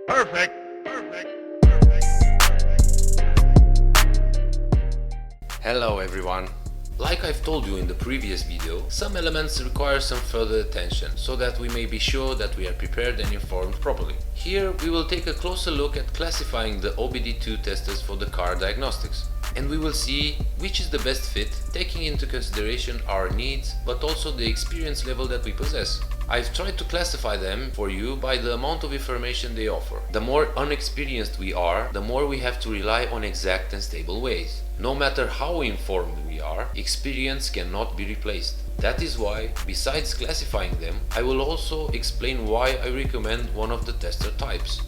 Perfect. Hello everyone! Like I've told you in the previous video, some elements require some further attention so that we may be sure that we are prepared and informed properly. Here we will take a closer look at classifying the OBD2 testers for the car diagnostics, and we will see which is the best fit, taking into consideration our needs but also the experience level that we possess. I've tried to classify them for you by the amount of information they offer. The more unexperienced we are, the more we have to rely on exact and stable ways. No matter how informed we are, experience cannot be replaced. That is why, besides classifying them, I will also explain why I recommend one of the tester types.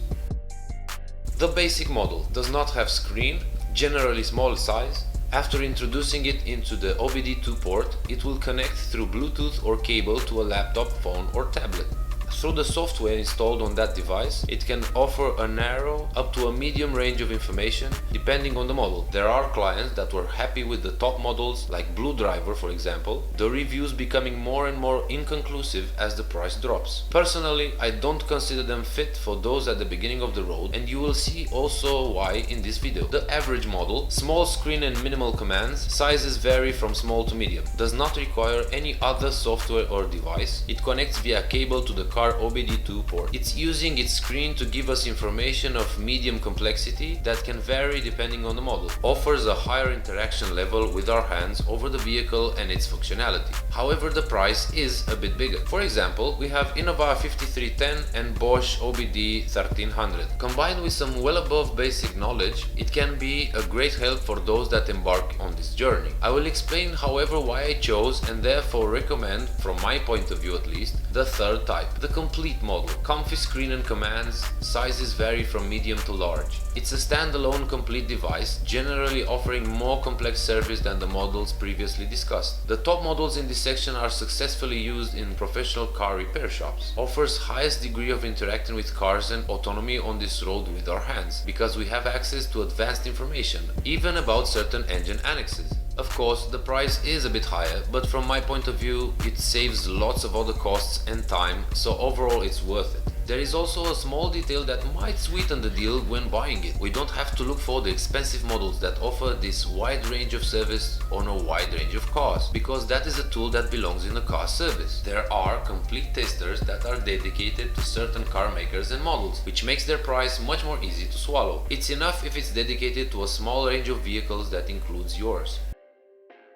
The basic model does not have screen, generally small size. After introducing it into the OBD2 port, it will connect through Bluetooth or cable to a laptop, phone or tablet. Through the software installed on that device, it can offer a narrow up to a medium range of information depending on the model. There are clients that were happy with the top models like Blue Driver for example, the reviews becoming more and more inconclusive as the price drops. Personally, I don't consider them fit for those at the beginning of the road, and you will see also why in this video. The average model, small screen and minimal commands, sizes vary from small to medium, does not require any other software or device, it connects via cable to the car OBD2 port. It's using its screen to give us information of medium complexity that can vary depending on the model. Offers a higher interaction level with our hands over the vehicle and its functionality. However, the price is a bit bigger. For example, we have Innova 5310 and Bosch OBD 1300. Combined with some well above basic knowledge, it can be a great help for those that embark on this journey. I will explain however why I chose and therefore recommend, from my point of view at least, the third type, the complete model. Comfy screen and commands, sizes vary from medium to large. It's a standalone complete device, generally offering more complex service than the models previously discussed. The top models in this section are successfully used in professional car repair shops. Offers highest degree of interacting with cars and autonomy on this road with our hands, because we have access to advanced information, even about certain engine annexes. Of course, the price is a bit higher, but from my point of view, it saves lots of other costs and time, so overall it's worth it. There is also a small detail that might sweeten the deal when buying it. We don't have to look for the expensive models that offer this wide range of service on a wide range of cars, because that is a tool that belongs in a car service. There are complete testers that are dedicated to certain car makers and models, which makes their price much more easy to swallow. It's enough if it's dedicated to a small range of vehicles that includes yours.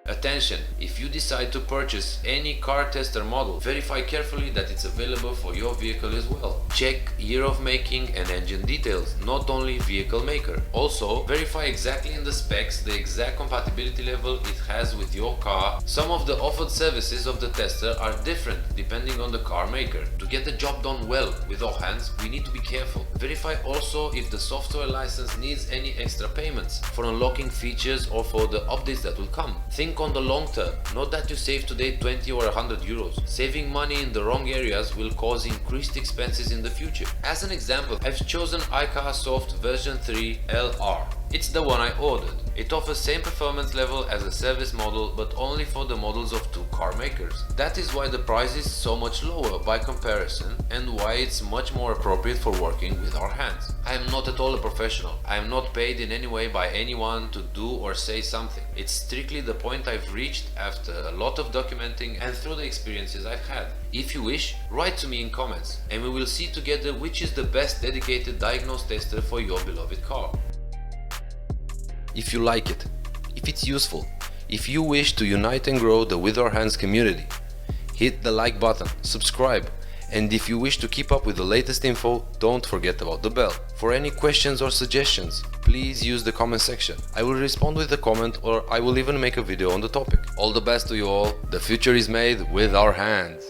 Attention! If you decide to purchase any car tester model, verify carefully that it's available for your vehicle as well. Check year of making and engine details, not only vehicle maker. Also, verify exactly in the specs the exact compatibility level it has with your car. Some of the offered services of the tester are different depending on the car maker. To get the job done well with our hands, we need to be careful. Verify also if the software license needs any extra payments for unlocking features or for the updates that will come. Think on the long term, not that you save today 20 or 100 euros. Saving money in the wrong areas will cause increased expenses in the future. As an example, I've chosen iCarSoft version 3 LR. It's the one I ordered. It offers same performance level as a service model, but only for the models of two car makers. That is why the price is so much lower by comparison, and why it's much more appropriate for working with our hands. I am not at all a professional. I am not paid in any way by anyone to do or say something. It's strictly the point I've reached after a lot of documenting and through the experiences I've had. If you wish, write to me in comments, and we will see together which is the best dedicated Diagnose tester for your beloved car. If you like it, if it's useful, if you wish to unite and grow the With Our Hands community, hit the like button, subscribe, and if you wish to keep up with the latest info, don't forget about the bell. For any questions or suggestions, please use the comment section. I will respond with a comment, or I will even make a video on the topic. All the best to you all. The future is made with our hands.